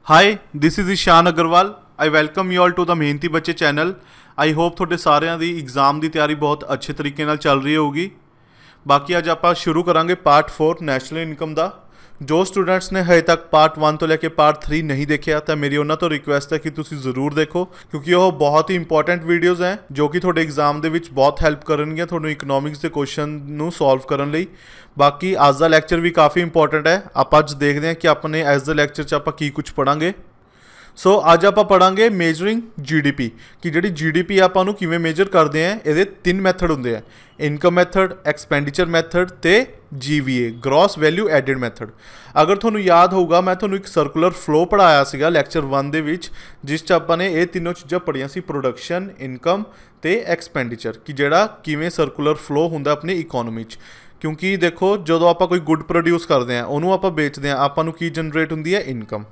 Hi this is Ishan Agarwal. I welcome you all to the मेहनती बच्चे channel. आई hop ਤੁਹਾਡੇ ਸਾਰਿਆਂ ਦੀ एग्ज़ाम ਦੀ ਤਿਆਰੀ ਬਹੁਤ ਅੱਛੇ ਤਰੀਕੇ ਨਾਲ ਚੱਲ ਰਹੀ ਹੋਊਗੀ। ਬਾਕੀ ਅੱਜ ਆਪਾਂ ਸ਼ੁਰੂ ਕਰਾਂਗੇ ਪਾਰਟ 4 ਨੈਸ਼ਨਲ ਇਨਕਮ ਦਾ। ਜੋ ਸਟੂਡੈਂਟਸ ਨੇ ਹਜੇ ਤੱਕ ਪਾਰਟ 1 ਤੋਂ ਲੈ ਕੇ ਪਾਰਟ 3 ਨਹੀਂ ਦੇਖਿਆ ਤਾਂ ਮੇਰੀ ਉਹਨਾਂ ਤੋਂ ਰਿਕੁਐਸਟ ਹੈ ਕਿ ਤੁਸੀਂ ਜ਼ਰੂਰ ਦੇਖੋ, ਕਿਉਂਕਿ ਉਹ ਬਹੁਤ ਹੀ ਇੰਪੋਰਟੈਂਟ ਵੀਡੀਓਜ਼ ਹੈ ਜੋ ਕਿ ਤੁਹਾਡੇ ਐਗਜ਼ਾਮ ਦੇ ਵਿੱਚ ਬਹੁਤ ਹੈਲਪ ਕਰਨਗੀਆਂ ਤੁਹਾਨੂੰ ਇਕਨੋਮਿਕਸ ਦੇ ਕੁਐਸਚਨ ਨੂੰ ਸੋਲਵ ਕਰਨ ਲਈ। ਬਾਕੀ ਅੱਜ ਦਾ ਲੈਕਚਰ ਵੀ ਕਾਫੀ ਇੰਪੋਰਟੈਂਟ ਹੈ। ਆਪਾਂ ਅੱਜ ਦੇਖਦੇ ਹਾਂ ਕਿ ਆਪਣੇ ਅੱਜ ਦੇ ਲੈਕਚਰ 'ਚ ਆਪਾਂ ਕੀ ਕੁਝ ਪੜਾਂਗੇ। ਸੋ ਅੱਜ ਆਪਾਂ ਪੜਾਂਗੇ ਮੇਜਰਿੰਗ ਜੀਡੀਪੀ, ਕਿ ਜਿਹੜੀ ਜੀਡੀਪੀ ਆਪਾਂ ਨੂੰ ਕਿਵੇਂ ਮੇਜਰ ਕਰਦੇ ਆ। ਇਹਦੇ 3 ਮੈਥਡ ਹੁੰਦੇ ਆ, ਇਨਕਮ ਮੈਥਡ, ਐਕਸਪੈਂਡੀਚਰ ਮੈਥਡ ਤੇ GVA gross value added method. ਅਗਰ ਤੁਹਾਨੂੰ ਯਾਦ ਹੋਊਗਾ ਮੈਂ ਤੁਹਾਨੂੰ ਇੱਕ ਸਰਕੂਲਰ ਫਲੋ ਪੜਾਇਆ ਸੀਗਾ ਲੈਕਚਰ 1 ਦੇ ਵਿੱਚ, ਜਿਸ 'ਚ ਆਪਾਂ ਨੇ ਇਹ ਤਿੰਨੋਂ ਚੀਜ਼ਾਂ ਪੜ੍ਹੀਆਂ ਸੀ, ਪ੍ਰੋਡਕਸ਼ਨ, ਇਨਕਮ ਤੇ ਐਕਸਪੈਂਡੀਚਰ, ਕਿ ਜਿਹੜਾ ਕਿਵੇਂ ਸਰਕੂਲਰ ਫਲੋ ਹੁੰਦਾ ਆਪਣੀ ਇਕੋਨਮੀ 'ਚ। ਕਿਉਂਕਿ ਦੇਖੋ ਜਦੋਂ ਆਪਾਂ ਕੋਈ ਗੁੱਡ ਪ੍ਰੋਡਿਊਸ ਕਰਦੇ ਹਾਂ ਉਹਨੂੰ ਆਪਾਂ ਵੇਚਦੇ ਹਾਂ, ਆਪਾਂ ਨੂੰ ਕੀ ਜਨਰੇਟ ਹੁੰਦੀ ਹੈ, ਇਨਕਮ।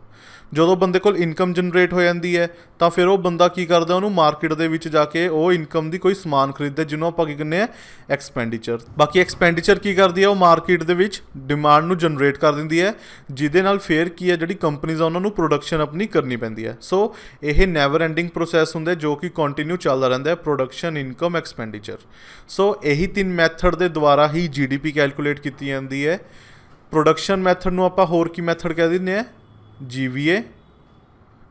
ਜਦੋਂ ਬੰਦੇ ਕੋਲ ਇਨਕਮ ਜਨਰੇਟ ਹੋ ਜਾਂਦੀ ਹੈ ਤਾਂ ਫਿਰ ਉਹ ਬੰਦਾ ਕੀ ਕਰਦਾ, ਉਹਨੂੰ ਮਾਰਕੀਟ ਦੇ ਵਿੱਚ ਜਾ ਕੇ ਉਹ ਇਨਕਮ ਦੀ ਕੋਈ ਸਮਾਨ ਖਰੀਦਦਾ, ਜਿਹਨੂੰ ਆਪਾਂ ਕੀ ਕਹਿੰਦੇ ਆ, ਐਕਸਪੈਂਡੀਚਰ। ਬਾਕੀ ਐਕਸਪੈਂਡੀਚਰ ਕੀ ਕਰਦੀ ਹੈ, ਉਹ ਮਾਰਕੀਟ ਦੇ ਵਿੱਚ ਡਿਮਾਂਡ ਨੂੰ ਜਨਰੇਟ ਕਰ ਦਿੰਦੀ ਹੈ, ਜਿਹਦੇ ਨਾਲ ਫਿਰ ਕੀ ਹੈ, ਜਿਹੜੀ ਕੰਪਨੀਜ਼ ਆ ਉਹਨਾਂ ਨੂੰ ਪ੍ਰੋਡਕਸ਼ਨ ਆਪਣੀ ਕਰਨੀ ਪੈਂਦੀ ਹੈ। ਸੋ ਇਹ ਨੈਵਰ ਐਂਡਿੰਗ ਪ੍ਰੋਸੈਸ ਹੁੰਦਾ ਜੋ ਕਿ ਕੰਟੀਨਿਊ ਚੱਲਦਾ ਰਹਿੰਦਾ ਹੈ, ਪ੍ਰੋਡਕਸ਼ਨ, ਇਨਕਮ, ਐਕਸਪੈਂਡੀਚਰ। ਸੋ ਇਹੀ 3 ਮੈਥਡ ਦੇ ਦੁਆਰਾ ਹੀ GDP ਕੈਲਕੂਲੇਟ ਕੀਤੀ ਜਾਂਦੀ ਹੈ। ਪ੍ਰੋਡਕਸ਼ਨ ਮੈਥਡ ਨੂੰ ਆਪਾਂ ਹੋਰ ਕੀ ਮੈਥਡ ਕਹਿ ਦਿੰਦੇ ਹਾਂ, GVA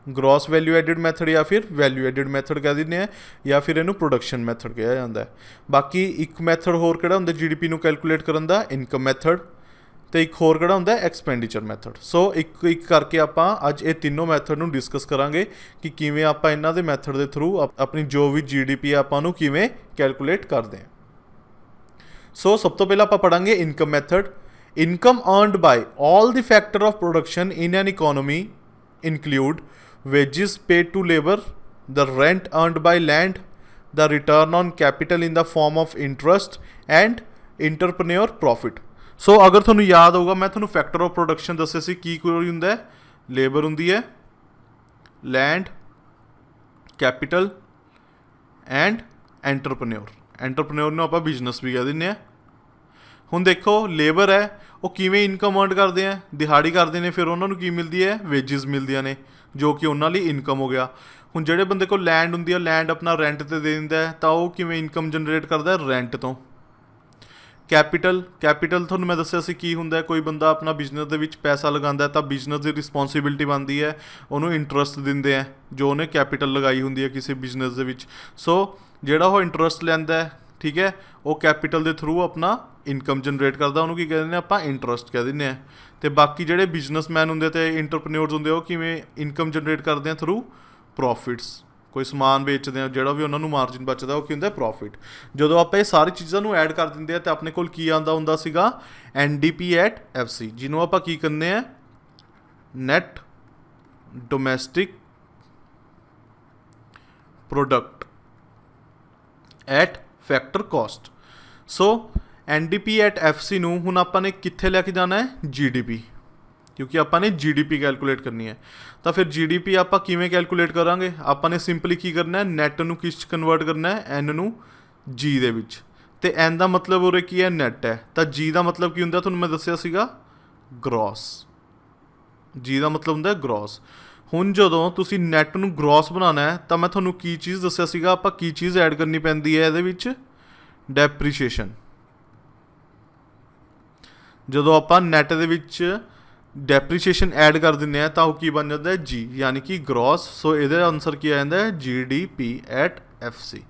gross value added method, ਜਾਂ ਫਿਰ ਵੈਲਿਊ ਐਡਿਡ ਮੈਥਡ ਕਹਿ ਦਿੰਦੇ ਆ, ਜਾਂ ਫਿਰ ਇਹਨੂੰ ਪ੍ਰੋਡਕਸ਼ਨ ਮੈਥਡ ਕਿਹਾ ਜਾਂਦਾ ਹੈ। ਬਾਕੀ ਇੱਕ ਮੈਥਡ ਹੋਰ ਕਿਹੜਾ ਹੁੰਦਾ GDP ਨੂੰ ਕੈਲਕੂਲੇਟ ਕਰਨ ਦਾ, ਇਨਕਮ ਮੈਥਡ, ਤੇ ਇੱਕ ਹੋਰ ਕਿਹੜਾ ਹੁੰਦਾ ਐਕਸਪੈਂਡੀਚਰ ਮੈਥਡ। ਸੋ ਇੱਕ ਇੱਕ ਕਰਕੇ ਆਪਾਂ ਅੱਜ ਇਹ ਤਿੰਨੋਂ ਮੈਥਡ ਨੂੰ ਡਿਸਕਸ ਕਰਾਂਗੇ ਕਿ ਕਿਵੇਂ ਆਪਾਂ ਇਹਨਾਂ ਦੇ ਮੈਥਡ ਦੇ ਥਰੂ ਆਪਣੀ ਜੋ ਵੀ GDP ਆਪਾਂ ਨੂੰ ਕਿਵੇਂ ਕੈਲਕੂਲੇਟ ਕਰਦੇ ਹਾਂ। ਸੋ ਸਭ ਤੋਂ ਪਹਿਲਾਂ ਆਪਾਂ ਪੜਾਂਗੇ income method. Income earned by all the factor of production in an economy include wages paid to labor, the rent earned by land, the return on capital in the form of interest and entrepreneur profit। ਸੋ ਅਗਰ ਤੁਹਾਨੂੰ ਯਾਦ ਹੋਊਗਾ ਮੈਂ ਤੁਹਾਨੂੰ factor of production ਦੱਸਿਆ ਸੀ, ਕੀ ਕੋਈ ਹੁੰਦਾ ਹੈ, ਲੇਬਰ ਹੁੰਦੀ ਹੈ, ਲੈਂਡ, ਕੈਪੀਟਲ ਐਂਡ ਐਂਟਰਪ੍ਰੇਨਿਓਰ ਨੂੰ ਆਪਾਂ ਬਿਜ਼ਨਸ ਵੀ ਕਹਿ ਦਿੰਦੇ ਹਾਂ। ਹੁਣ ਦੇਖੋ ਲੇਬਰ ਹੈ ਉਹ ਕਿਵੇਂ ਇਨਕਮ ਅਰਨ ਕਰਦੇ ਆ, ਦਿਹਾੜੀ ਕਰਦੇ ਨੇ, ਫਿਰ ਉਹਨਾਂ ਨੂੰ ਕੀ ਮਿਲਦੀ ਹੈ, ਵੇਜਿਸ ਮਿਲਦੀਆਂ ਨੇ, ਜੋ ਕਿ ਉਹਨਾਂ ਲਈ ਇਨਕਮ ਹੋ ਗਿਆ। ਹੁਣ ਜਿਹੜੇ ਬੰਦੇ ਕੋਲ ਲੈਂਡ ਹੁੰਦੀ ਹੈ, ਲੈਂਡ ਆਪਣਾ ਰੈਂਟ 'ਤੇ ਦੇ ਦਿੰਦਾ ਹੈ, ਤਾਂ ਉਹ ਕਿਵੇਂ ਇਨਕਮ ਜਨਰੇਟ ਕਰਦਾ, ਰੈਂਟ ਤੋਂ। ਕੈਪੀਟਲ ਤੁਹਾਨੂੰ ਮੈਂ ਦੱਸਿਆ ਸੀ ਕੀ ਹੁੰਦਾ, ਕੋਈ ਬੰਦਾ ਆਪਣਾ ਬਿਜ਼ਨਸ ਦੇ ਵਿੱਚ ਪੈਸਾ ਲਗਾਉਂਦਾ ਤਾਂ ਬਿਜ਼ਨਸ ਦੀ ਰਿਸਪੌਂਸਿਬਿਲਿਟੀ ਬਣਦੀ ਹੈ, ਉਹਨੂੰ ਇੰਟਰਸਟ ਦਿੰਦੇ ਆ ਜੋ ਉਹਨੇ ਕੈਪੀਟਲ ਲਗਾਈ ਹੁੰਦੀ ਹੈ ਕਿਸੇ ਬਿਜ਼ਨਸ ਦੇ ਵਿੱਚ। ਸੋ ਜਿਹੜਾ ਉਹ ਇੰਟਰਸਟ ਲੈਂਦਾ ਹੈ, ਠੀਕ ਹੈ, ਉਹ ਕੈਪੀਟਲ ਦੇ ਥਰੂ ਆਪਣਾ ਇਨਕਮ ਜਨਰੇਟ ਕਰਦਾ, ਉਹਨੂੰ ਕੀ ਕਹਿ ਦਿੰਦੇ ਆਪਾਂ, ਇੰਟਰਸਟ ਕਹਿ ਦਿੰਦੇ ਹਾਂ। ਅਤੇ ਬਾਕੀ ਜਿਹੜੇ ਬਿਜ਼ਨਸਮੈਨ ਹੁੰਦੇ ਅਤੇ ਇੰਟਰਪ੍ਰੇਨਿਓਰਸ ਹੁੰਦੇ ਉਹ ਕਿਵੇਂ ਇਨਕਮ ਜਨਰੇਟ ਕਰਦੇ ਆ, ਥਰੂ ਪ੍ਰੋਫਿਟਸ। ਕੋਈ ਸਮਾਨ ਵੇਚਦੇ ਆ, ਜਿਹੜਾ ਵੀ ਉਹਨਾਂ ਨੂੰ ਮਾਰਜਿਨ ਬਚਦਾ ਉਹ ਕੀ ਹੁੰਦਾ, ਪ੍ਰੋਫਿਟ। ਜਦੋਂ ਆਪਾਂ ਇਹ ਸਾਰੀ ਚੀਜ਼ਾਂ ਨੂੰ ਐਡ ਕਰ ਦਿੰਦੇ ਆ ਤਾਂ ਆਪਣੇ ਕੋਲ ਕੀ ਆਉਂਦਾ ਹੁੰਦਾ ਸੀਗਾ, NDP ਐਟ FC, ਜਿਹਨੂੰ ਆਪਾਂ ਕੀ ਕਹਿੰਦੇ ਆ, net domestic product at factor cost. So NDP at FC ਨੂੰ ਹੁਣ ਆਪਾਂ ਨੇ ਕਿੱਥੇ ਲੈ ਕੇ ਜਾਣਾ ਹੈ, GDP, ਕਿਉਂਕਿ ਆਪਾਂ ਨੇ GDP ਕੈਲਕੂਲੇਟ ਕਰਨੀ ਹੈ। ਤਾਂ ਫਿਰ GDP ਆਪਾਂ ਕਿਵੇਂ ਕੈਲਕੂਲੇਟ ਕਰਾਂਗੇ, ਆਪਾਂ ਨੇ ਸਿੰਪਲੀ ਕੀ ਕਰਨਾ ਹੈ, ਨੈਟ ਨੂੰ ਕਿਸ 'ਚ ਕਨਵਰਟ ਕਰਨਾ ਹੈ, N ਨੂੰ G ਦੇ ਵਿੱਚ, ਅਤੇ N ਦਾ ਮਤਲਬ ਉਰੇ ਕੀ ਹੈ, ਨੈਟ ਹੈ, ਤਾਂ G ਦਾ ਮਤਲਬ ਕੀ ਹੁੰਦਾ, ਤੁਹਾਨੂੰ ਮੈਂ ਦੱਸਿਆ ਸੀਗਾ, ਗ੍ਰੋਸ। G ਦਾ ਮਤਲਬ ਹੁੰਦਾ ਗ੍ਰੋਸ। ਹੁਣ ਜਦੋਂ ਤੁਸੀਂ ਨੈਟ ਨੂੰ ਗ੍ਰੋਸ ਬਣਾਉਣਾ ਹੈ ਤਾਂ ਮੈਂ ਤੁਹਾਨੂੰ ਕੀ ਚੀਜ਼ ਦੱਸਿਆ ਸੀਗਾ, ਆਪਾਂ ਕੀ ਚੀਜ਼ ਐਡ ਕਰਨੀ ਪੈਂਦੀ ਹੈ ਇਹਦੇ ਵਿੱਚ, ਡੈਪਰੀਸ਼ੀਏਸ਼ਨ। ਜਦੋਂ ਆਪਾਂ ਨੈਟ ਦੇ ਵਿੱਚ ਡੈਪਰੀਸ਼ੀਏਸ਼ਨ ਐਡ ਕਰ ਦਿੰਦੇ ਹਾਂ ਤਾਂ ਉਹ ਕੀ ਬਣ ਜਾਂਦਾ ਹੈ, G, ਯਾਨੀ ਕਿ ਗ੍ਰੋਸ। ਸੋ ਇਹਦਾ ਆਨਸਰ ਕੀ ਆ ਜਾਂਦਾ ਹੈ, GDP at FC।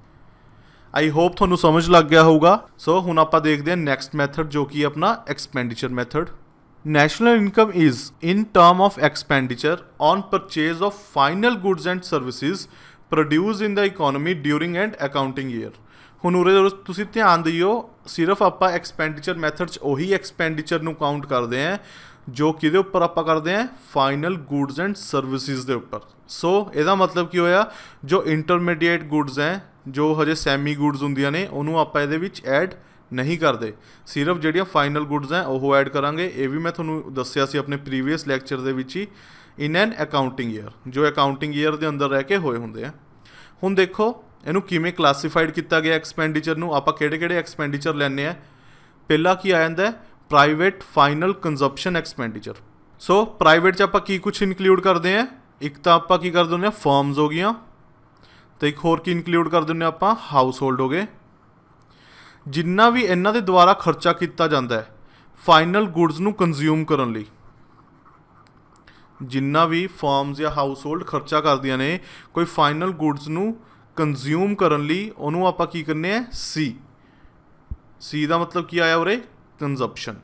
I hope ਤੁਹਾਨੂੰ ਸਮਝ ਲੱਗ ਗਿਆ ਹੋਊਗਾ। ਸੋ ਹੁਣ ਆਪਾਂ ਦੇਖਦੇ ਹਾਂ ਨੈਕਸਟ ਮੈਥਡ, ਜੋ ਕਿ ਆਪਣਾ expenditure method. National income is in term of expenditure on purchase of final goods and services produced in the economy during an accounting year। ਹੁਣ ਉਰੇ ਤੁਸੀਂ ਧਿਆਨ ਦਿਓ, ਸਿਰਫ ਆਪਾਂ ਐਕਸਪੈਂਡੀਚਰ ਮੈਥਡ 'ਚ ਉਹੀ ਐਕਸਪੈਂਡੀਚਰ ਨੂੰ ਕਾਊਂਟ ਕਰਦੇ ਹਾਂ ਜੋ ਕਿਹਦੇ ਉੱਪਰ ਆਪਾਂ ਕਰਦੇ ਹਾਂ, ਫਾਈਨਲ ਗੁੱਡਸ ਐਂਡ ਸਰਵਿਸਿਜ਼ ਦੇ ਉੱਪਰ। ਸੋ ਇਹਦਾ ਮਤਲਬ ਕੀ ਹੋਇਆ, ਜੋ ਇੰਟਰਮੀਡੀਏਟ ਗੁੱਡਸ ਹੈ, ਜੋ ਹਜੇ ਸੈਮੀ ਗੁੱਡਸ ਹੁੰਦੀਆਂ ਨੇ, ਉਹਨੂੰ ਆਪਾਂ ਇਹਦੇ ਵਿੱਚ ਐਡ ਨਹੀਂ ਕਰਦੇ, ਸਿਰਫ ਜਿਹੜੀਆਂ ਫਾਈਨਲ ਗੁੱਡਸ ਹੈ ਉਹ ਐਡ ਕਰਾਂਗੇ। ਇਹ ਵੀ ਮੈਂ ਤੁਹਾਨੂੰ ਦੱਸਿਆ ਸੀ ਆਪਣੇ ਪ੍ਰੀਵੀਅਸ ਲੈਕਚਰ ਦੇ ਵਿੱਚ ਹੀ, ਇਨ ਐਨ ਅਕਾਊਂਟਿੰਗ ਈਅਰ, ਜੋ ਅਕਾਊਂਟਿੰਗ ਈਅਰ ਦੇ ਅੰਦਰ ਰਹਿ ਕੇ ਹੋਏ ਹੁੰਦੇ ਆ। ਹੁਣ ਦੇਖੋ ਇਹਨੂੰ ਕਿਵੇਂ ਕਲਾਸੀਫਾਈਡ ਕੀਤਾ ਗਿਆ ਐਕਸਪੈਂਡੀਚਰ ਨੂੰ, ਆਪਾਂ ਕਿਹੜੇ ਕਿਹੜੇ ਐਕਸਪੈਂਡੀਚਰ ਲੈਂਦੇ ਆ। ਪਹਿਲਾ ਕੀ ਆ ਜਾਂਦਾ, ਪ੍ਰਾਈਵੇਟ ਫਾਈਨਲ ਕੰਜ਼ੰਪਸ਼ਨ ਐਕਸਪੈਂਡੀਚਰ। ਸੋ ਪ੍ਰਾਈਵੇਟ 'ਚ ਆਪਾਂ ਕੀ ਕੁਛ ਇਨਕਲੂਡ ਕਰਦੇ ਹਾਂ, ਇੱਕ ਤਾਂ ਆਪਾਂ ਕੀ ਕਰ ਦਿੰਦੇ ਹਾਂ, ਫਰਮਸ ਹੋ ਗਈਆਂ, ਤੇ ਇੱਕ ਹੋਰ ਕੀ ਇਨਕਲੂਡ ਕਰ ਦਿੰਦੇ ਹਾਂ ਆਪਾਂ, ਹਾਊਸ ਹੋਲਡ ਹੋ ਗਏ। ਜਿੰਨਾ ਵੀ ਇਹਨਾਂ ਦੇ ਦੁਆਰਾ ਖਰਚਾ ਕੀਤਾ ਜਾਂਦਾ ਹੈ ਫਾਈਨਲ ਗੁਡਸ ਨੂੰ ਕੰਜ਼ਿਊਮ ਕਰਨ ਲਈ, ਜਿੰਨਾ ਵੀ ਫਰਮਸ ਜਾਂ ਹਾਊਸ ਹੋਲਡ ਖਰਚਾ ਕਰਦੀਆਂ ਨੇ ਕੋਈ ਫਾਈਨਲ ਗੁਡਸ ਨੂੰ ਕੰਜ਼ਿਊਮ ਕਰਨ ਲਈ, ਉਹਨੂੰ ਆਪਾਂ ਕੀ ਕਰਨੇ ਆ, ਸੀ ਦਾ ਮਤਲਬ ਕੀ ਆਇਆ ਉਰੇ, ਕੰਜ਼ੰਪਸ਼ਨ।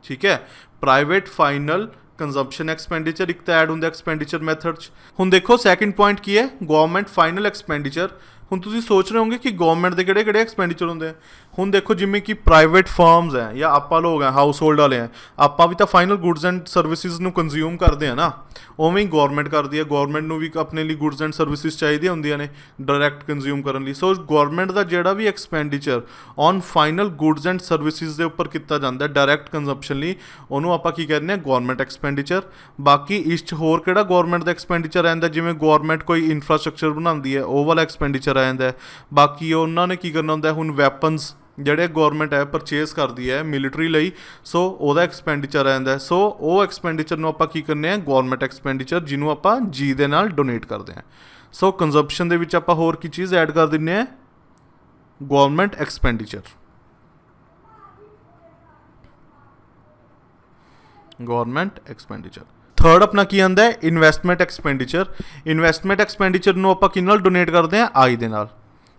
ਠੀਕ ਹੈ, ਪ੍ਰਾਈਵੇਟ ਫਾਈਨਲ ਕੰਜ਼ੰਪਸ਼ਨ ਐਕਸਪੈਂਡੀਚਰ ਇੱਕ ਤਾਂ ਐਡ ਹੁੰਦਾ ਐਕਸਪੈਂਡੀਚਰ ਮੈਥਡ 'ਚ। ਹੁਣ ਦੇਖੋ ਸੈਕਿੰਡ ਪੁਆਇੰਟ ਕੀ ਹੈ, ਗਵਰਨਮੈਂਟ ਫਾਈਨਲ ਐਕਸਪੈਂਡੀਚਰ। ਹੁਣ ਤੁਸੀਂ ਸੋਚ ਰਹੇ ਹੋਗੇ ਕਿ ਗਵਰਨਮੈਂਟ ਦੇ ਕਿਹੜੇ ਕਿਹੜੇ ਐਕਸਪੈਂਡੀਚਰ ਹੁੰਦੇ ਆ। ਹੁਣ ਦੇਖੋ ਜਿਵੇਂ ਕਿ ਪ੍ਰਾਈਵੇਟ ਫਰਮਸ ਹੈ ਜਾਂ ਆਪਾਂ ਲੋਕ ਹੈ ਹਾਊਸ ਹੋਲਡ ਵਾਲੇ ਹੈ, ਆਪਾਂ ਵੀ ਤਾਂ ਫਾਈਨਲ ਗੁਡਸ ਐਂਡ ਸਰਵਿਸਿਜ਼ ਨੂੰ ਕੰਜ਼ਿਊਮ ਕਰਦੇ ਆ ਨਾ, ਉਵੇਂ ਹੀ ਗਵਰਨਮੈਂਟ ਕਰਦੀ ਹੈ। ਗਵਰਨਮੈਂਟ ਨੂੰ ਵੀ ਆਪਣੇ ਲਈ ਗੁਡਸ ਐਂਡ ਸਰਵਿਸਿਜ਼ ਚਾਹੀਦੀਆਂ ਹੁੰਦੀਆਂ ਨੇ ਡਾਇਰੈਕਟ ਕੰਜ਼ਿਊਮ ਕਰਨ ਲਈ। ਸੋ ਗਵਰਨਮੈਂਟ ਦਾ ਜਿਹੜਾ ਵੀ expenditure on final goods and services ਦੇ ਉੱਪਰ ਕੀਤਾ ਜਾਂਦਾ ਡਾਇਰੈਕਟ ਕੰਜ਼ੰਪਸ਼ਨ ਲਈ, ਉਹਨੂੰ ਆਪਾਂ ਕੀ ਕਹਿੰਦੇ ਹਾਂ, ਗਵਰਨਮੈਂਟ ਐਕਸਪੈਂਡੀਚਰ। ਬਾਕੀ ਇਸ 'ਚ ਹੋਰ ਕਿਹੜਾ ਗਵਰਨਮੈਂਟ ਦਾ ਐਕਸਪੈਂਡੀਚਰ ਆਉਂਦਾ, ਜਿਵੇਂ ਗਵਰਨਮੈਂਟ ਕੋਈ ਇਨਫਰਾਸਟਰਕਚਰ ਬਣਾਉਂਦੀ ਹੈ ਉਹ ਵਾਲਾ ਐਕਸਪੈਂਡੀਚਰ ਆ ਜਾਂਦਾ ਹੈ। ਬਾਕੀ ਉਹਨਾਂ ਨੇ ਕੀ ਕਰਨਾ ਹੁੰਦਾ, ਹੁਣ ਵੈਪਨਸ ਜਿਹੜੇ ਗਵਰਨਮੈਂਟ ਹੈ ਪਰਚੇਸ ਕਰਦੀ ਹੈ ਮਿਲਟਰੀ ਲਈ, ਸੋ ਉਹਦਾ ਐਕਸਪੈਂਡੀਚਰ ਆ ਜਾਂਦਾ। ਸੋ ਉਹ ਐਕਸਪੈਂਡੀਚਰ ਨੂੰ ਆਪਾਂ ਕੀ ਕਰਨੇ ਆ, ਗਵਰਨਮੈਂਟ ਐਕਸਪੈਂਡੀਚਰ, ਜਿਹਨੂੰ ਆਪਾਂ ਜੀ ਦੇ ਨਾਲ ਡੋਨੇਟ ਕਰਦੇ ਹਾਂ। ਸੋ ਕੰਜ਼ੰਪਸ਼ਨ ਦੇ ਵਿੱਚ ਆਪਾਂ ਹੋਰ ਕੀ ਚੀਜ਼ ਐਡ ਕਰ ਦਿੰਦੇ ਆ, government expenditure. Government expenditure. Third ਆਪਣਾ ਕੀ ਆਉਂਦਾ ਹੈ, ਇਨਵੈਸਟਮੈਂਟ ਐਕਸਪੈਂਡੀਚਰ। ਇਨਵੈਸਟਮੈਂਟ ਐਕਸਪੈਂਡੀਚਰ ਨੂੰ ਆਪਾਂ ਕਿਹਦੇ ਨਾਲ ਡੋਨੇਟ ਕਰਦੇ ਹਾਂ, ਆਈ ਦੇ ਨਾਲ।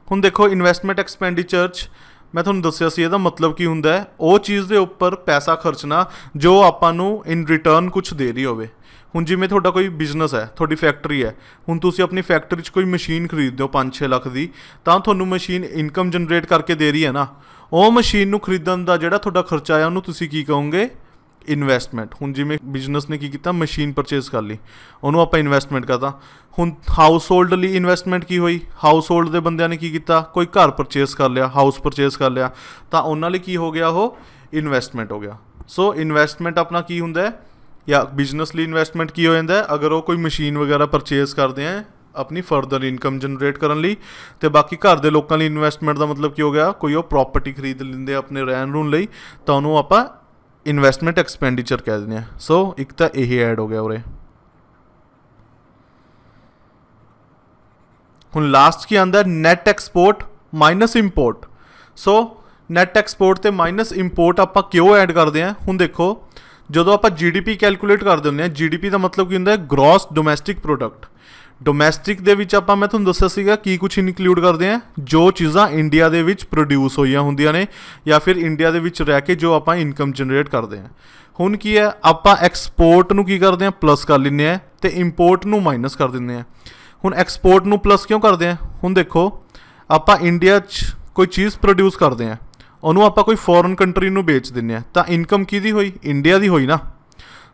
ਹੁਣ ਦੇਖੋ ਇਨਵੈਸਟਮੈਂਟ ਐਕਸਪੈਂਡੀਚਰ 'ਚ ਮੈਂ ਤੁਹਾਨੂੰ ਦੱਸਿਆ ਸੀ ਇਹਦਾ ਮਤਲਬ ਕੀ ਹੁੰਦਾ ਹੈ, ਉਹ ਚੀਜ਼ ਦੇ ਉੱਪਰ ਪੈਸਾ ਖਰਚਣਾ ਜੋ ਆਪਾਂ ਨੂੰ ਇਨ ਰਿਟਰਨ ਕੁਛ ਦੇ ਰਹੀ ਹੋਵੇ। ਹੁਣ ਜਿਵੇਂ ਤੁਹਾਡਾ ਕੋਈ ਬਿਜ਼ਨਸ ਹੈ, ਤੁਹਾਡੀ ਫੈਕਟਰੀ ਹੈ, ਹੁਣ ਤੁਸੀਂ ਆਪਣੀ ਫੈਕਟਰੀ 'ਚ ਕੋਈ ਮਸ਼ੀਨ ਖਰੀਦਦੇ ਹੋ 5-6 ਲੱਖ ਦੀ, ਤਾਂ ਤੁਹਾਨੂੰ ਮਸ਼ੀਨ ਇਨਕਮ ਜਨਰੇਟ ਕਰਕੇ ਦੇ ਰਹੀ ਹੈ ਨਾ, ਉਹ ਮਸ਼ੀਨ ਨੂੰ ਖਰੀਦਣ ਦਾ ਜਿਹੜਾ ਤੁਹਾਡਾ ਖਰਚਾ ਆਇਆ ਉਹਨੂੰ ਤੁਸੀਂ ਕੀ ਕਹੋਗੇ, ਇਨਵੈਸਟਮੈਂਟ। ਹੁਣ ਜਿਵੇਂ ਬਿਜ਼ਨਸ ਨੇ ਕੀ ਕੀਤਾ, ਮਸ਼ੀਨ ਪਰਚੇਸ ਕਰ ਲਈ, ਉਹਨੂੰ ਆਪਾਂ ਇਨਵੈਸਟਮੈਂਟ ਕਰਤਾ। ਹੁਣ ਹਾਊਸ ਹੋਲਡ ਲਈ ਇਨਵੈਸਟਮੈਂਟ ਕੀ ਹੋਈ, ਹਾਊਸ ਹੋਲਡ ਦੇ ਬੰਦਿਆਂ ਨੇ ਕੀ ਕੀਤਾ, ਕੋਈ ਘਰ ਪਰਚੇਸ ਕਰ ਲਿਆ, ਹਾਊਸ ਪਰਚੇਸ ਕਰ ਲਿਆ, ਤਾਂ ਉਹਨਾਂ ਲਈ ਕੀ ਹੋ ਗਿਆ, ਉਹ ਇਨਵੈਸਟਮੈਂਟ ਹੋ ਗਿਆ। ਸੋ ਇਨਵੈਸਟਮੈਂਟ ਆਪਣਾ ਕੀ ਹੁੰਦਾ ਹੈ, ਜਾਂ ਬਿਜ਼ਨਸ ਲਈ ਇਨਵੈਸਟਮੈਂਟ ਕੀ ਹੋ ਜਾਂਦਾ ਹੈ, ਅਗਰ ਉਹ ਕੋਈ ਮਸ਼ੀਨ ਵਗੈਰਾ ਪਰਚੇਸ ਕਰਦੇ ਆ ਆਪਣੀ ਫਰਦਰ ਇਨਕਮ ਜਨਰੇਟ ਕਰਨ ਲਈ। ਤੇ ਬਾਕੀ ਘਰ ਦੇ ਲੋਕਾਂ ਲਈ ਇਨਵੈਸਟਮੈਂਟ ਦਾ ਮਤਲਬ ਕੀ ਹੋ ਗਿਆ, ਕੋਈ ਉਹ ਪ੍ਰੋਪਰਟੀ ਖਰੀਦ ਲੈਂਦੇ ਆਪਣੇ ਰਹਿਣ ਰੂਣ ਲਈ, ਤਾਂ ਉਹਨੂੰ ਆਪਾਂ ਇਨਵੈਸਟਮੈਂਟ ਐਕਸਪੈਂਡੀਚਰ ਕਹਿ ਦਿੰਦੇ ਆ। ਸੋ ਇੱਕ ਤਾਂ ਇਹ ਐਡ ਹੋ ਗਿਆ ਉਰੇ। ਹੁਣ ਲਾਸਟ ਕੀ ਆਉਂਦਾ, ਨੈਟ ਐਕਸਪੋਰਟ ਮਾਈਨਸ ਇੰਪੋਰਟ। ਸੋ ਨੈਟ ਐਕਸਪੋਰਟ ਤੇ ਮਾਈਨਸ ਇੰਪੋਰਟ ਆਪਾਂ ਕਿਉਂ ਐਡ ਕਰਦੇ ਹਾਂ, ਹੁਣ ਦੇਖੋ ਜਦੋਂ ਆਪਾਂ GDP ਕੈਲਕੂਲੇਟ ਕਰਦੇ ਹੁੰਦੇ ਹਾਂ, GDP ਦਾ ਮਤਲਬ ਕੀ ਹੁੰਦਾ ਹੈ, ਗ੍ਰੋਸ ਡੋਮੈਸਟਿਕ ਪ੍ਰੋਡਕਟ। ਡੋਮੈਸਟਿਕ ਦੇ ਵਿੱਚ ਆਪਾਂ, ਮੈਂ ਤੁਹਾਨੂੰ ਦੱਸਿਆ ਸੀਗਾ ਕੀ ਕੁਛ ਇਨਕਲੂਡ ਕਰਦੇ ਆ, ਜੋ ਚੀਜ਼ਾਂ ਇੰਡੀਆ ਦੇ ਵਿੱਚ ਪ੍ਰੋਡਿਊਸ ਹੋਈਆਂ ਹੁੰਦੀਆਂ ਨੇ ਜਾਂ ਫਿਰ ਇੰਡੀਆ ਦੇ ਵਿੱਚ ਰਹਿ ਕੇ ਜੋ ਆਪਾਂ ਇਨਕਮ ਜਨਰੇਟ ਕਰਦੇ ਹਾਂ। ਹੁਣ ਕੀ ਹੈ, ਆਪਾਂ ਐਕਸਪੋਰਟ ਨੂੰ ਕੀ ਕਰਦੇ ਹਾਂ, ਪਲੱਸ ਕਰ ਲੈਂਦੇ ਹਾਂ, ਤੇ ਇੰਪੋਰਟ ਨੂੰ ਮਾਈਨਸ ਕਰ ਦਿੰਦੇ ਹਾਂ। ਹੁਣ ਐਕਸਪੋਰਟ ਨੂੰ ਪਲੱਸ ਕਿਉਂ ਕਰਦੇ ਹਾਂ, ਹੁਣ ਦੇਖੋ ਆਪਾਂ ਇੰਡੀਆ 'ਚ ਕੋਈ ਚੀਜ਼ ਪ੍ਰੋਡਿਊਸ ਕਰਦੇ ਹਾਂ, ਉਹਨੂੰ ਆਪਾਂ ਕੋਈ ਫੋਰਨ ਕੰਟਰੀ ਨੂੰ ਵੇਚ ਦਿੰਦੇ ਹਾਂ, ਤਾਂ ਇਨਕਮ ਕਿਹਦੀ ਹੋਈ, ਇੰਡੀਆ ਦੀ ਹੋਈ ਨਾ।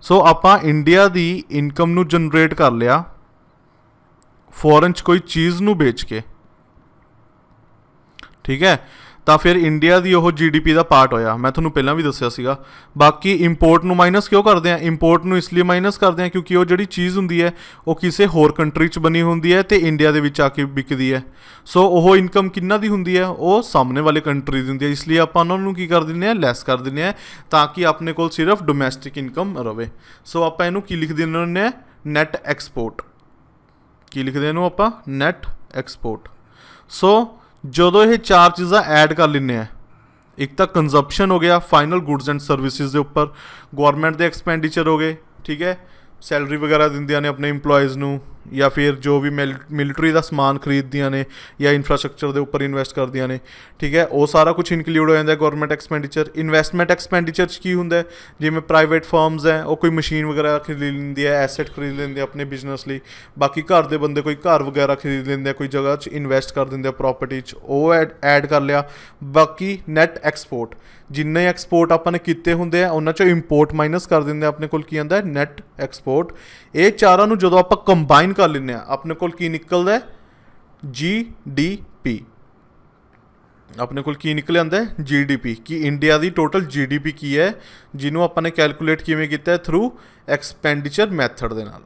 ਸੋ ਆਪਾਂ ਇੰਡੀਆ ਦੀ ਇਨਕਮ ਨੂੰ ਜਨਰੇਟ ਕਰ ਲਿਆ ਫੋਰਨ 'ਚ ਕੋਈ ਚੀਜ਼ ਨੂੰ ਵੇਚ ਕੇ, ਠੀਕ ਹੈ, ਤਾਂ ਫਿਰ ਇੰਡੀਆ ਦੀ ਉਹ GDP ਦਾ ਪਾਰਟ ਹੋਇਆ, ਮੈਂ ਤੁਹਾਨੂੰ ਪਹਿਲਾਂ ਵੀ ਦੱਸਿਆ ਸੀਗਾ। ਬਾਕੀ ਇੰਪੋਰਟ ਨੂੰ ਮਾਈਨਸ ਕਿਉਂ ਕਰਦੇ ਆ, ਇੰਪੋਰਟ ਨੂੰ ਇਸ ਲਈ ਮਾਈਨਸ ਕਰਦੇ ਆ ਕਿਉਂਕਿ ਉਹ ਜਿਹੜੀ ਚੀਜ਼ ਹੁੰਦੀ ਹੈ ਉਹ ਕਿਸੇ ਹੋਰ ਕੰਟਰੀ 'ਚ ਬਣੀ ਹੁੰਦੀ ਹੈ ਤੇ ਇੰਡੀਆ ਦੇ ਵਿੱਚ ਆ ਕੇ ਵਿਕਦੀ ਹੈ। ਸੋ ਉਹ ਇਨਕਮ ਕਿੰਨਾ ਦੀ ਹੁੰਦੀ ਹੈ, ਉਹ ਸਾਹਮਣੇ ਵਾਲੇ ਕੰਟਰੀ ਦੀ ਹੁੰਦੀ ਹੈ, ਇਸ ਲਈ ਆਪਾਂ ਉਹਨਾਂ ਨੂੰ ਕੀ ਕਰ ਦਿੰਦੇ ਹਾਂ, ਲੈਸ ਕਰ ਦਿੰਦੇ ਹਾਂ, ਤਾਂ ਕਿ ਆਪਣੇ ਕੋਲ ਸਿਰਫ ਡੋਮੈਸਟਿਕ ਇਨਕਮ ਰਵੇ। ਸੋ ਆਪਾਂ ਇਹਨੂੰ ਕੀ ਲਿਖ ਦਿੰਦੇ ਹੁੰਦੇ ਹਾਂ, ਨੈਟ ਐਕਸਪੋਰਟ। ਕੀ ਲਿਖਦੇ ਇਹਨੂੰ ਆਪਾਂ, ਨੈਟ ਐਕਸਪੋਰਟ। ਸੋ ਜਦੋਂ ਇਹ ਚਾਰ ਚੀਜ਼ਾਂ ਐਡ ਕਰ ਲੈਂਦੇ ਆ, ਇੱਕ ਤਾਂ ਕੰਜ਼ੰਪਸ਼ਨ ਹੋ ਗਿਆ ਫਾਈਨਲ ਗੁਡਸ ਐਂਡ ਸਰਵਿਸਿਜ਼ ਦੇ ਉੱਪਰ, ਗਵਰਨਮੈਂਟ ਦੇ ਐਕਸਪੈਂਡੀਚਰ ਹੋ ਗਏ, ਠੀਕ ਹੈ, ਸੈਲਰੀ ਵਗੈਰਾ ਦਿੰਦੀਆਂ ਨੇ ਆਪਣੇ ਇੰਪਲੋਇਜ਼ ਨੂੰ, ਜਾਂ ਫਿਰ ਜੋ ਵੀ ਮਿਲਟਰੀ ਦਾ ਸਮਾਨ ਖਰੀਦਦੀਆਂ ਨੇ ਜਾਂ ਇਨਫਰਾਸਟਰਕਚਰ ਦੇ ਉੱਪਰ ਇਨਵੈਸਟ ਕਰਦੀਆਂ ਨੇ, ਠੀਕ ਹੈ, ਉਹ ਸਾਰਾ ਕੁਝ ਇਨਕਲੂਡ ਹੋ ਜਾਂਦਾ ਗਵਰਨਮੈਂਟ ਐਕਸਪੈਂਡੀਚਰ। ਇਨਵੈਸਟਮੈਂਟ ਐਕਸਪੈਂਡੀਚਰ 'ਚ ਕੀ ਹੁੰਦਾ, ਜਿਵੇਂ ਪ੍ਰਾਈਵੇਟ ਫਰਮਸ ਹੈ ਉਹ ਕੋਈ ਮਸ਼ੀਨ ਵਗੈਰਾ ਖਰੀਦ ਲੈਂਦੀ ਹੈ, ਐਸੈਟ ਖਰੀਦ ਲੈਂਦੇ ਆਪਣੇ ਬਿਜ਼ਨਸ ਲਈ। ਬਾਕੀ ਘਰ ਦੇ ਬੰਦੇ ਕੋਈ ਘਰ ਵਗੈਰਾ ਖਰੀਦ ਲੈਂਦੇ ਆ, ਕੋਈ ਜਗ੍ਹਾ 'ਚ ਇਨਵੈਸਟ ਕਰ ਦਿੰਦੇ ਆ ਪ੍ਰੋਪਰਟੀ 'ਚ, ਉਹ ਐਡ ਕਰ ਲਿਆ। ਬਾਕੀ ਨੈਟ ਐਕਸਪੋਰਟ, ਜਿੰਨੇ ਐਕਸਪੋਰਟ ਆਪਾਂ ਨੇ ਕੀਤੇ ਹੁੰਦੇ ਆ ਉਹਨਾਂ 'ਚੋਂ ਇੰਪੋਰਟ ਮਾਈਨਸ ਕਰ ਦਿੰਦੇ ਆ, ਆਪਣੇ ਕੋਲ ਕੀ ਆਉਂਦਾ, ਨੈਟ ਐਕਸਪੋਰਟ। ਇਹ ਚਾਰਾਂ ਨੂੰ ਜਦੋਂ ਆਪਾਂ ਕੰਬਾਈਨ ਕਰ ਲੈਂਦੇ ਆ, ਆਪਣੇ ਕੋਲ ਕੀ ਨਿਕਲਦਾ, GDP। ਆਪਣੇ ਕੋਲ ਕੀ ਨਿਕਲ ਆਉਂਦਾ, GDP, ਕਿ ਇੰਡੀਆ ਦੀ ਟੋਟਲ GDP ਕੀ ਹੈ, ਜਿਹਨੂੰ ਆਪਾਂ ਨੇ ਕੈਲਕੂਲੇਟ ਕਿਵੇਂ ਕੀਤਾ, ਥਰੂ ਐਕਸਪੈਂਡੀਚਰ ਮੈਥਡ ਦੇ ਨਾਲ,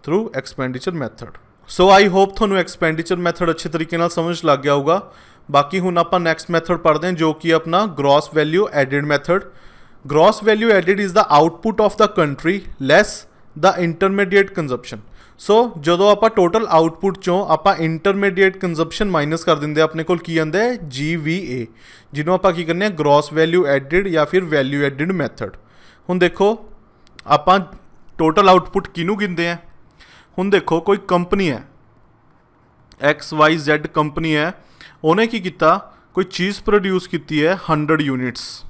through expenditure method. So I hope ਤੁਹਾਨੂੰ ਐਕਸਪੈਂਡੀਚਰ ਮੈਥਡ ਅੱਛੇ ਤਰੀਕੇ ਨਾਲ ਸਮਝ ਲੱਗ ਗਿਆ ਹੋਊਗਾ। बाकी हुण आपां नैक्सट मैथड पढ़ते हैं जो कि अपना gross value added method. Gross value added is the output of the country less the intermediate consumption. So जदों आपां टोटल आउटपुट चों आपां इंटरमीडिएट कंजप्शन माइनस कर दिंदे अपने कोल की आंदा है GVA, जिन्हों आपां की करने ग्रॉस वैल्यू एडिड या फिर वैल्यू एडिड मैथड। हुण देखो आपां टोटल आउटपुट किनू गिनदे हैं। हुण देखो कोई कंपनी है XYZ कंपनी है, उन्हें की किया कोई चीज़ प्रोड्यूस की है 100 यूनिट्स,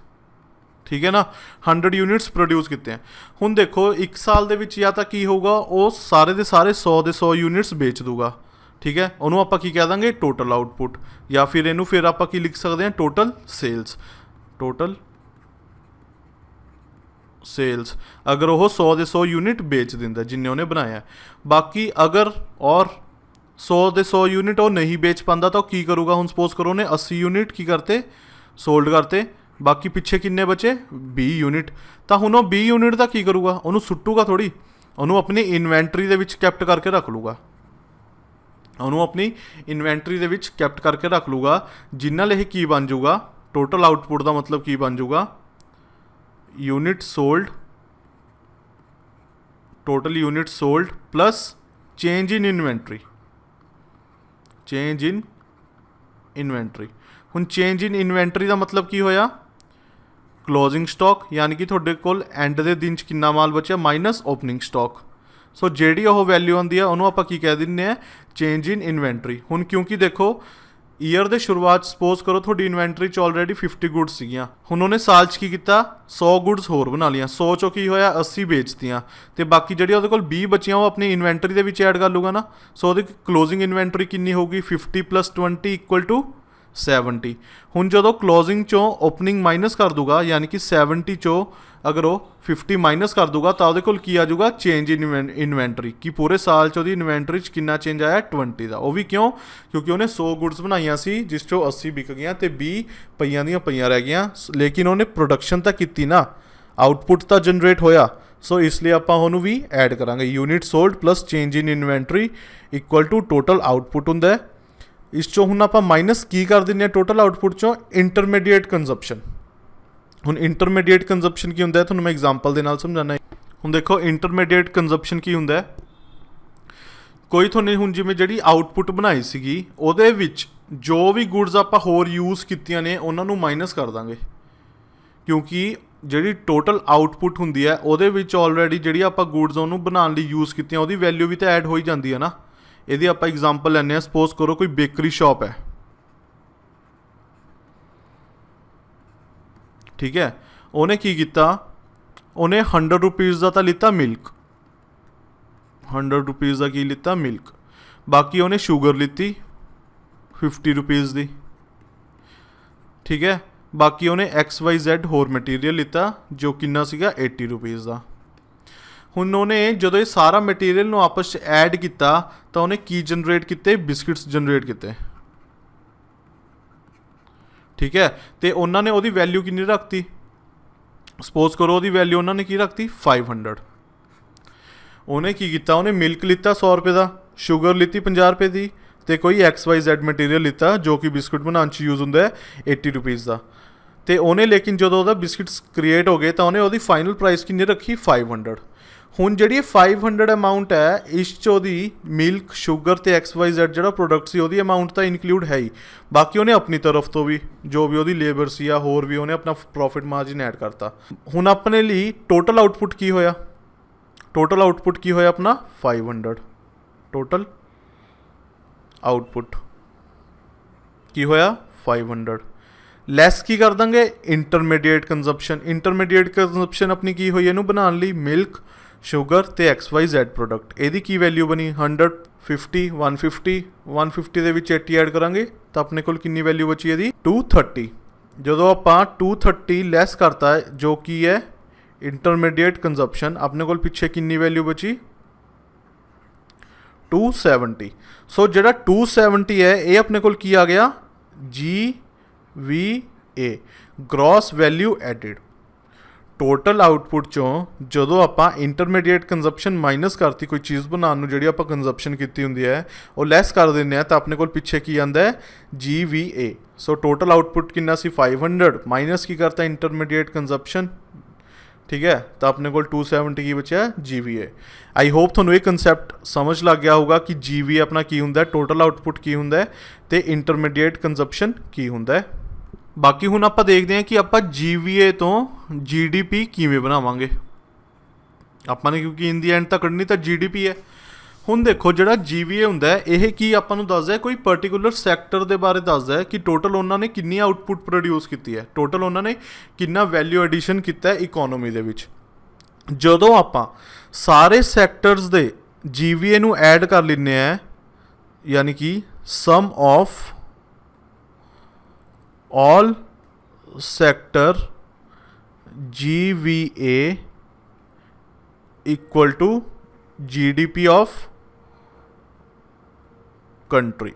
ठीक है ना, 100 यूनिट्स प्रोड्यूस किए हैं। हुण देखो एक साल दे विच या तो की होगा वो सारे दे सारे 100 दे 100 यूनिट्स बेच दूगा, ठीक है, उन्होंने आपां की कह देंगे टोटल आउटपुट, या फिर इनू फिर आपां की लिख सकते हैं टोटल सेल्स। टोटल सेल्स अगर वो 100 दे 100 यूनिट बेच दिंदा जिन्ने उन्हें बनाया। बाकी अगर और 100 दे 100 यूनिट वो नहीं बेच पाता तो की करूँगा, हुण सपोज करो उन्हें 80 यूनिट की करते सोल्ड करते, बाकी पिछे किन्ने बचे 20 यूनिट। तो हुण वो 20 यूनिट का की करूँगा, उन्होंने सुट्टूगा थोड़ी, उन्होंने अपनी इन्वेंटरी दे विच कैप्ट करके रख लूँगा, उन्होंने अपनी इन्वेंटरी दे विच कैप्ट करके रख लूँगा, जिन्ना ले की बन जाऊगा टोटल आउटपुट का मतलब की बन जाऊगा unit sold, total unit sold plus change in inventory, change in inventory. हुण चेंज इन इन्वेंटरी का मतलब की होया क्लोजिंग स्टॉक, यानी कि तुहाडे कोल एंड दे दिन च कितना माल बचा माइनस ओपनिंग स्टॉक। सो जेडी वो वैल्यू आती है उन्होंने आपां की कह दिंदे हैं चेंज इन इन्वेंटरी। हुण क्योंकि देखो ईयर दे शुरुआत सपोज करो थोड़ी इन्वेंटरी च ऑलरेडी 50 गुड्स सीगियां, हुण उन्होंने साल च की किया 100 गुड्स होर बना लियां, 100 चों की होया 80 बेचतियां, तो बाकी जिहड़ी उहदे कोल 20 बचियां वो अपनी इन्वेंटरी दे विच ऐड कर लूगा ना। सो उहदी क्लोजिंग इन्वेंटरी कितनी होगी 50 + 20 = 70। हुण जदों क्लोजिंग चों ओपनिंग माइनस कर दूगा, यानी कि 70 चों अगर वो 50 माइनस कर दूगा तो उहदे कोल की आ जाऊगा चेंज इन इन्वेंटरी, कि पूरे साल च इन्वेंटरी च कितना चेंज आया 20 का। वो भी क्यों, क्योंकि उन्हें 100 गुड्स बनाइया सी जिस चों 80 बिक गई तो 20 पईयां दियां पईयां रह गई, लेकिन उन्हें प्रोडक्शन तो की ना, आउटपुट तो जनरेट होया। सो इसलिए आपां उहनूं भी ऐड करांगे unit sold plus change in inventory = total output हुंदा है। इस चों हुण आपां माइनस की कर दिंदे टोटल आउटपुट चों इंटरमीडिएट कंजप्शन। हुण इंटरमीडिएट कंजप्शन की हुंदा है तुहानूं मैं एग्जांपल दे नाल समझाना। हुण देखो इंटरमीडिएट कंजप्शन की हुंदा है, कोई थोने हुण जिवें जिहड़ी आउटपुट बनाई सीगी उहदे विच जो भी गुड्स आपां होर यूज़ कीतियां ने उहनां नूं माइनस कर दांगे, क्योंकि जिहड़ी टोटल आउटपुट हुंदी है उहदे विच ऑलरेडी जिहड़ी आपां गुड्स उहनूं बनाउण लई यूज़ कीतियां उहदी वैल्यू भी तो ऐड हो ही जाती है ना। इहदी आपां एग्जांपल लैंदे हां, सपोज करो कोई बेकरी शॉप है, ठीक है, उन्हें की किया उन्हें 100 रुपीज़ का तो लिता मिल्क, 100 रुपीज़ का की लिता मिल्क, बाकी उन्हें शुगर लिती 50 रुपीज़ की, ठीक है, बाकी उन्हें XYZ होर मटीरियल लिता जो किन्ना सीगा 80 रुपीज़ का। हुण उन्हें जो ये सारा मटीरियल नूं आपस च ऐड किया तो उन्हें की जनरेट किए बिस्किट्स जनरेट किए, ठीक है, तो उन्होंने वो वैल्यू कितनी रखती, सपोज करो वो वैल्यू उन्होंने की रखती 500। उन्हें की किया उन्हें मिल्क लिता 100 रुपये का, शुगर लिती 50 रुपये की, तो कोई XYZ मटीरियल लिता जो कि बिस्कुट बनाने च यूज़ होंदा है 80 रुपीज़ का। तो उन्हें लेकिन जो बिस्किट्स क्रिएट हो गए तो उन्हें वो फाइनल प्राइस कितनी रखी 500। हुण जिहड़ी 500 अमाउंट है इस च ओहदी मिल्क शुगर तो XYZ जिहड़ा प्रोडक्ट सी ओहदी अमाउंट तो इनकलूड है ही, बाकी उन्हें अपनी तरफ तो भी जो भी ओहदी लेबर सी या होर भी उन्हें अपना प्रॉफिट मार्जिन ऐड करता। हुण अपने लिए टोटल आउटपुट की होया, टोटल आउटपुट की होया अपना 500, टोटल आउटपुट की होया 500 लैस की कर देंगे इंटरमीडिएट कंजप्शन। इंटरमीडिएट कंजप्शन अपनी की हुई इनू बनाने लिए मिल्क शुगर तो XYZ प्रोडक्ट, यदी की वैल्यू बनी 100 50 150 150 दे विच 80 ऐड करांगे तो अपने कोल कितनी वैल्यू बची है 230। जो आपां 230 लैस करता है जो कि है इंटरमीडिएट कंजप्शन, अपने कोल पिछे कितनी वैल्यू बची 270। सो जिहड़ा 270 है ये अपने कोल की आ गया GVA gross value added. Total output ਚੋਂ ਜਦੋਂ ਆਪਾਂ ਇੰਟਰਮੀਡੀਏਟ ਕੰਜ਼ੰਪਸ਼ਨ ਮਾਈਨਸ ਕਰਤੀ ਕੋਈ ਚੀਜ਼ ਬਣਾਉਣ ਨੂੰ ਜਿਹੜੀ ਆਪਾਂ ਕੰਜ਼ੰਪਸ਼ਨ ਕੀਤੀ ਹੁੰਦੀ ਹੈ ਉਹ ਲੈਸ ਕਰ ਦਿੰਦੇ ਆ ਤਾਂ ਆਪਣੇ ਕੋਲ ਪਿੱਛੇ ਕੀ ਆਉਂਦਾ ਹੈ GVA। ਸੋ ਟੋਟਲ ਆਊਟਪੁੱਟ ਕਿੰਨਾ ਸੀ 500 ਮਾਈਨਸ ਕੀ ਕਰਤਾ ਇੰਟਰਮੀਡੀਏਟ ਕੰਜ਼ੰਪਸ਼ਨ, ਠੀਕ ਹੈ, ਤਾਂ ਆਪਣੇ ਕੋਲ 270 ਕੀ ਬਚਿਆ GVA। ਆਈ ਹੋਪ ਤੁਹਾਨੂੰ ਇਹ ਕੰਸੈਪਟ ਸਮਝ ਲੱਗ ਗਿਆ ਹੋਊਗਾ ਕਿ GVA ਆਪਣਾ ਕੀ ਹੁੰਦਾ, ਟੋਟਲ ਆਊਟਪੁੱਟ ਕੀ ਹੁੰਦਾ ਹੈ ਤੇ ਇੰਟਰਮੀਡੀਏਟ ਕੰਜ਼ੰਪਸ਼ਨ ਕੀ ਹੁੰਦਾ ਹੈ। ਬਾਕੀ ਹੁਣ ਆਪਾਂ ਦੇਖਦੇ ਹਾਂ ਕਿ ਆਪਾਂ GVA ਤੋਂ GDP ਕਿਵੇਂ ਬਣਾਵਾਂਗੇ। ਆਪਾਂ ਨੇ ਕਿਉਂਕਿ ਇਨ ਦੀ ਐਂਡ ਤਾਂ ਕੱਢਣੀ ਤਾਂ GDP ਹੈ। ਹੁਣ ਦੇਖੋ ਜਿਹੜਾ GVA ਹੁੰਦਾ ਹੈ ਇਹ ਕੀ ਆਪਾਂ ਨੂੰ ਦੱਸਦਾ ਕੋਈ ਪਰਟੀਕੂਲਰ ਸੈਕਟਰ ਦੇ ਬਾਰੇ ਦੱਸਦਾ ਹੈ ਕਿ ਟੋਟਲ ਉਹਨਾਂ ਨੇ ਕਿੰਨੀ ਆਊਟਪੁੱਟ ਪ੍ਰੋਡਿਊਸ ਕੀਤੀ ਹੈ, ਟੋਟਲ ਉਹਨਾਂ ਨੇ ਕਿੰਨਾ ਵੈਲਿਊ ਐਡੀਸ਼ਨ ਕੀਤਾ ਹੈ ਇਕੋਨੋਮੀ ਦੇ ਵਿੱਚ। ਜਦੋਂ ਆਪਾਂ ਸਾਰੇ ਸੈਕਟਰਸ ਦੇ GVA ਨੂੰ ਐਡ ਕਰ ਲੈਂਦੇ ਆ, ਯਾਨੀ ਕਿ sum of all sector GVA equal to GDP of country।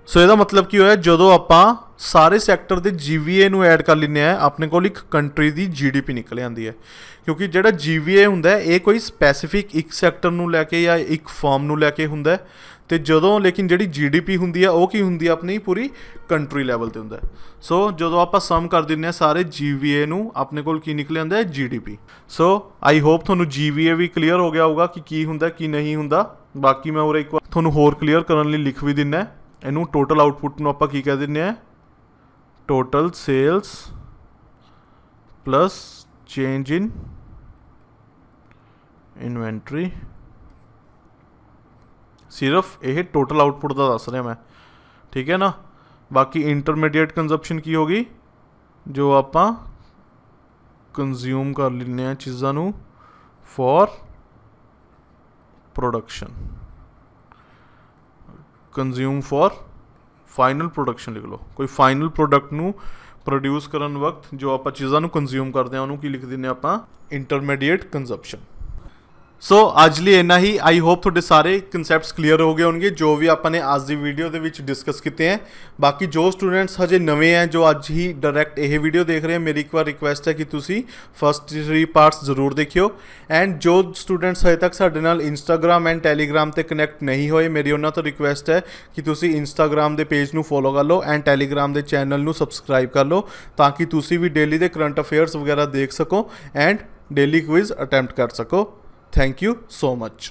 So ਇਹਦਾ ਮਤਲਬ ਕੀ ਹੋਇਆ, ਜਦੋਂ ਆਪਾਂ ਸਾਰੇ ਸੈਕਟਰ ਦੇ GVA ਨੂੰ ਐਡ ਕਰ ਲੈਂਦੇ ਆ ਆਪਣੇ ਕੋਲ ਇੱਕ ਕੰਟਰੀ ਦੀ GDP ਨਿਕਲ ਆਉਂਦੀ ਹੈ। ਕਿਉਂਕਿ ਜਿਹੜਾ GVA ਹੁੰਦਾ ਹੈ ਇਹ ਕੋਈ ਸਪੈਸੀਫਿਕ ਇੱਕ ਸੈਕਟਰ ਨੂੰ ਲੈ ਕੇ ਜਾਂ ਇੱਕ ਫਰਮ ਨੂੰ ਲੈ ਕੇ ਹੁੰਦਾ ਹੈ, ਤੇ ਜਦੋਂ ਲੇਕਿਨ ਜਿਹੜੀ GDP ਹੁੰਦੀ ਆ ਉਹ ਕੀ ਹੁੰਦੀ ਆ ਆਪਣੀ ਪੂਰੀ ਕੰਟਰੀ ਲੈਵਲ ਤੇ ਹੁੰਦਾ। ਸੋ ਜਦੋਂ ਆਪਾਂ ਸਮ ਕਰ ਦਿੰਦੇ ਆ ਸਾਰੇ GVA ਨੂੰ ਆਪਣੇ ਕੋਲ ਕੀ ਨਿਕਲ ਆਉਂਦਾ ਹੈ GDP। ਸੋ ਆਈ ਹੋਪ ਤੁਹਾਨੂੰ GVA ਵੀ ਕਲੀਅਰ ਹੋ ਗਿਆ ਹੋਊਗਾ ਕਿ ਕੀ ਹੁੰਦਾ ਕੀ ਨਹੀਂ ਹੁੰਦਾ। ਬਾਕੀ ਮੈਂ ਉਰੇ ਇੱਕ ਵਾਰ ਤੁਹਾਨੂੰ ਹੋਰ ਕਲੀਅਰ ਕਰਨ ਲਈ ਲਿਖ ਵੀ ਦਿੰਦਾ। ਇਹਨੂੰ ਟੋਟਲ ਆਊਟਪੁੱਟ ਨੂੰ ਆਪਾਂ ਕੀ ਕਹਿ ਦਿੰਦੇ ਆ, ਟੋਟਲ ਸੇਲਸ ਪਲਸ ਚੇਂਜ ਇਨ ਇਨਵੈਂਟਰੀ। ਸਿਰਫ ਇਹ ਟੋਟਲ ਆਊਟਪੁੱਟ ਦਾ ਦੱਸ ਰਿਹਾ ਮੈਂ, ਠੀਕ ਹੈ ਨਾ। ਬਾਕੀ ਇੰਟਰਮੀਡੀਏਟ ਕੰਜ਼ੰਪਸ਼ਨ ਕੀ ਹੋਗੀ, ਜੋ ਆਪਾਂ ਕੰਜ਼ਿਊਮ ਕਰ ਲੈਂਦੇ ਹਾਂ ਚੀਜ਼ਾਂ ਨੂੰ for production, consume for final production ਲਿਖ ਲਓ। ਕੋਈ ਫਾਈਨਲ ਪ੍ਰੋਡਕਟ ਨੂੰ ਪ੍ਰੋਡਿਊਸ ਕਰਨ ਵਕਤ ਜੋ ਆਪਾਂ ਚੀਜ਼ਾਂ ਨੂੰ ਕੰਜ਼ਿਊਮ ਕਰਦੇ ਹਾਂ ਉਹਨੂੰ ਕੀ ਲਿਖ ਦਿੰਦੇ ਆਪਾਂ, ਇੰਟਰਮੀਡੀਏਟ ਕੰਜ਼ੰਪਸ਼ਨ। ਸੋ ਅੱਜ ਲਈ ਇੰਨਾ ਹੀ। ਆਈ ਹੋਪ ਤੁਹਾਡੇ ਸਾਰੇ ਕਨਸੈਪਟਸ ਕਲੀਅਰ ਹੋ ਗਏ ਹੋਣਗੇ ਜੋ ਵੀ ਆਪਾਂ ਨੇ ਅੱਜ ਦੀ ਵੀਡੀਓ ਦੇ ਵਿੱਚ ਡਿਸਕਸ ਕੀਤੇ ਹੈ। ਬਾਕੀ ਜੋ ਸਟੂਡੈਂਟਸ ਹਜੇ ਨਵੇਂ ਹੈ ਜੋ ਅੱਜ ਹੀ ਡਾਇਰੈਕਟ ਇਹ ਵੀਡੀਓ ਦੇਖ ਰਹੇ ਹੈ, ਮੇਰੀ ਇੱਕ ਵਾਰ ਰਿਕੁਐਸਟ ਹੈ ਕਿ ਤੁਸੀਂ ਫਸਟ 3 ਪਾਰਟਸ ਜ਼ਰੂਰ ਦੇਖਿਓ। ਐਂਡ ਜੋ ਸਟੂਡੈਂਟਸ ਹਜੇ ਤੱਕ ਸਾਡੇ ਨਾਲ ਇੰਸਟਾਗ੍ਰਾਮ ਐਂਡ ਟੈਲੀਗ੍ਰਾਮ ਤੇ ਕਨੈਕਟ ਨਹੀਂ ਹੋਏ, ਮੇਰੀ ਉਹਨਾਂ ਤੋਂ ਰਿਕੁਐਸਟ ਹੈ ਕਿ ਤੁਸੀਂ ਇੰਸਟਾਗ੍ਰਾਮ ਦੇ ਪੇਜ ਨੂੰ ਫੋਲੋ ਕਰ ਲਓ ਐਂਡ ਟੈਲੀਗ੍ਰਾਮ ਦੇ ਚੈਨਲ ਨੂੰ ਸਬਸਕ੍ਰਾਈਬ ਕਰ ਲਓ, ਤਾਂ ਕਿ ਤੁਸੀਂ ਵੀ ਡੇਲੀ ਦੇ ਕਰੰਟ ਅਫੇਅਰਸ ਵਗੈਰਾ ਦੇਖ ਸਕੋ ਐਂਡ ਡੇਲੀ ਕੁਇਜ਼ ਅਟੈਂਪਟ ਕਰ ਸਕੋ। Thank you so much.